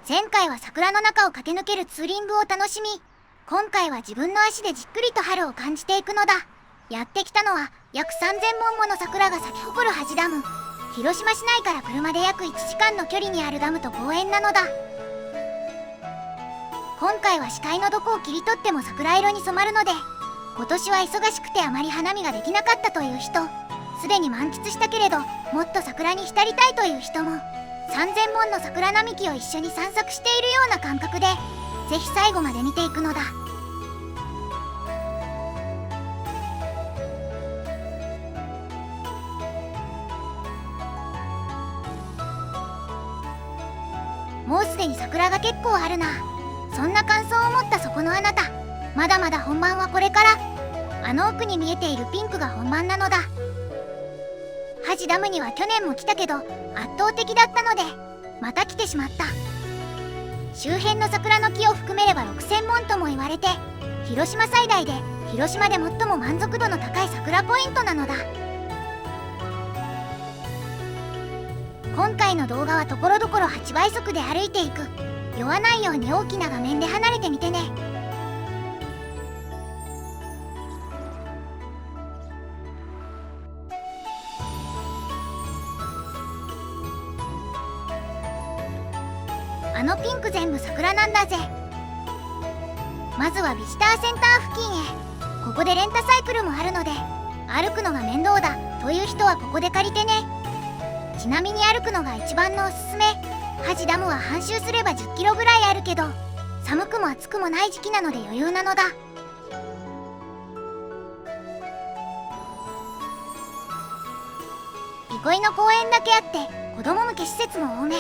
前回は桜の中を駆け抜けるツーリングを楽しみ、今回は自分の足でじっくりと春を感じていくのだ。やってきたのは約3000本もの桜が咲き誇る土ダム。広島市内から車で約1時間の距離にあるダムと公園なのだ。今回は視界のどこを切り取っても桜色に染まるので、今年は忙しくてあまり花見ができなかったという人、すでに満喫したけれどもっと桜に浸りたいという人も、3000本の桜並木を一緒に散策しているような感覚でぜひ最後まで見ていくのだ。もうすでに桜が結構あるな。そんな感想を持ったそこのあなた、まだまだ本番はこれから。あの奥に見えているピンクが本番なのだ。土ダムには去年も来たけど圧倒的だったのでまた来てしまった。周辺の桜の木を含めれば6000本とも言われて、広島最大で広島で最も満足度の高い桜ポイントなのだ。今回の動画はところどころ8倍速で歩いていく。酔わないように大きな画面で離れてみてね。あのピンク全部桜なんだぜ。まずはビジターセンター付近へ。ここでレンタサイクルもあるので歩くのが面倒だという人はここで借りてね。ちなみに歩くのが一番のおすすめ。土ダムは半周すれば10キロぐらいあるけど、寒くも暑くもない時期なので余裕なのだ。憩いの公園だけあって子供向け施設も多め。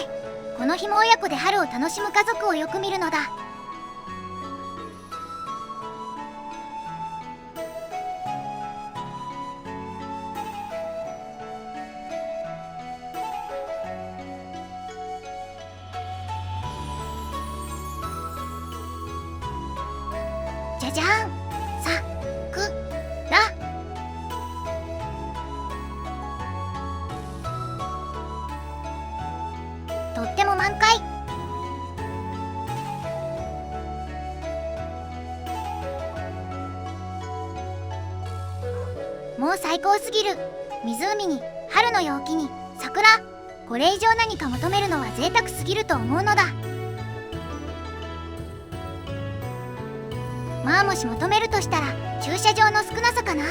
この日も親子で春を楽しむ家族をよく見るのだ。じゃじゃーん、さくら。とっても満開。もう最高すぎる。湖に春の陽気に桜、これ以上何か求めるのは贅沢すぎると思うのだ。まあもし求めるとしたら駐車場の少なさかな。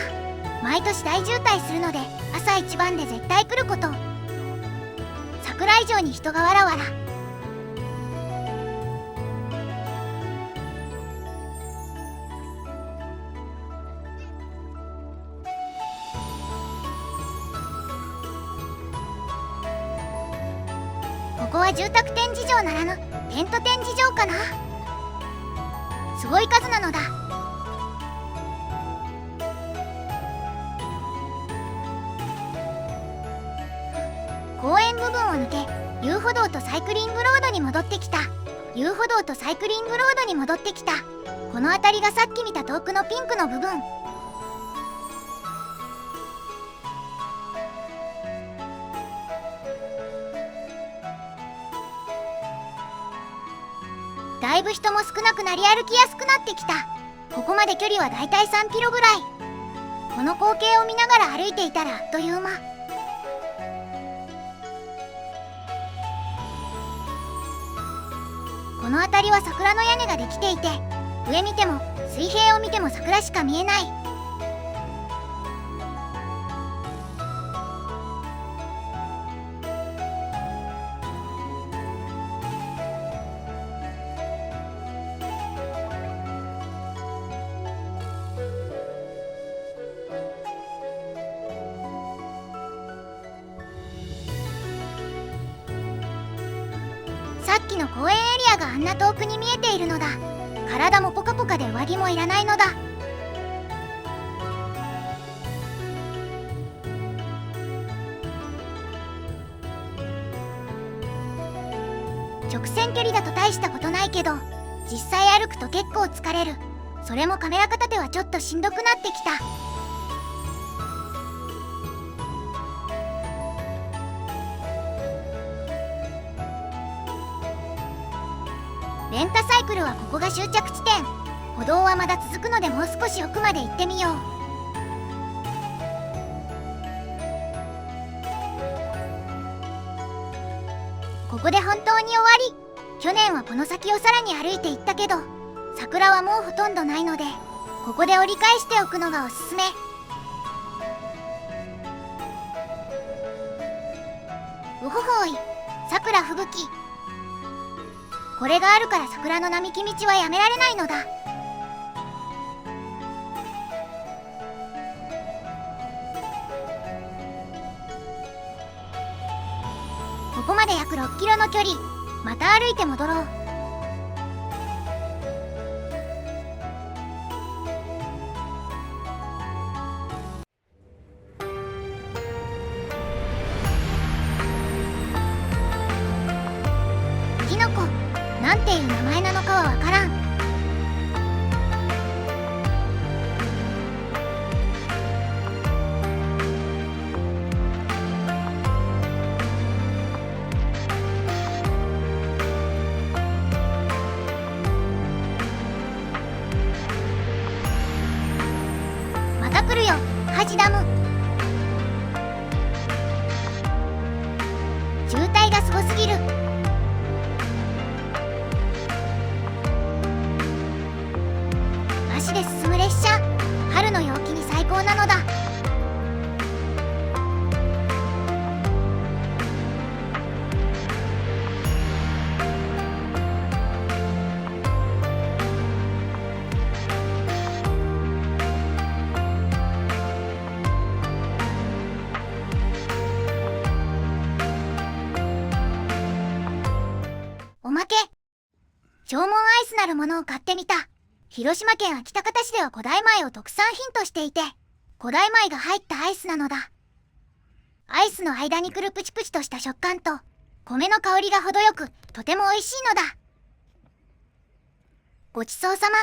毎年大渋滞するので朝一番で絶対来ること。桜以上に人がわらわら。ここは住宅展示場ならぬテント展示場かな。すごい数なのだ。公園部分を抜け遊歩道とサイクリングロードに戻ってきた。遊歩道とサイクリングロードに戻ってきた。この辺りがさっき見た遠くのピンクの部分。だいぶ人も少なくなり歩きやすくなってきた。ここまで距離はだいたい3キロぐらい。この光景を見ながら歩いていたらあっという間。この辺りは桜の屋根ができていて、上見ても水平を見ても桜しか見えない。さっきの公園エリアがあんな遠くに見えているのだ。体もポカポカで上着もいらないのだ。直線距離だと大したことないけど、実際歩くと結構疲れる。それもカメラ片手はちょっとしんどくなってきた。レンタサイクルはここが終着地点。歩道はまだ続くのでもう少し奥まで行ってみよう。ここで本当に終わり。去年はこの先をさらに歩いていったけど、桜はもうほとんどないので、ここで折り返しておくのがおすすめ。うほほい、桜吹雪。これがあるから桜の並木道はやめられないのだ。ここまで約6キロの距離。また歩いて戻ろう。キノコ、なんていう名前なのかはわからん。また来るよ、ハジダム。渋滞がすごすぎる。足で進む列車、春の陽気に最高なのだ。おまけ、縄文アイスなるものを買ってみた。広島県安芸高田市では古代米を特産品としていて、古代米が入ったアイスなのだ。アイスの間にくるプチプチとした食感と米の香りが程よく、とても美味しいのだ。ごちそうさま。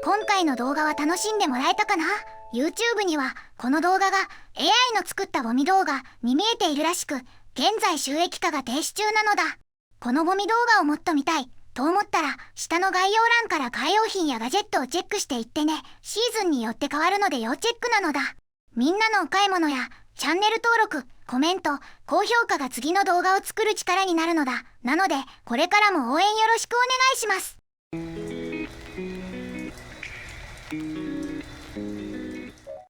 今回の動画は楽しんでもらえたかな？ YouTube にはこの動画が AI の作ったゴミ動画に見えているらしく、現在収益化が停止中なのだ。このゴミ動画をもっと見たいと思ったら、下の概要欄から買い用品やガジェットをチェックしていってね。シーズンによって変わるので要チェックなのだ。みんなのお買い物やチャンネル登録、コメント、高評価が次の動画を作る力になるのだ。なので、これからも応援よろしくお願いします。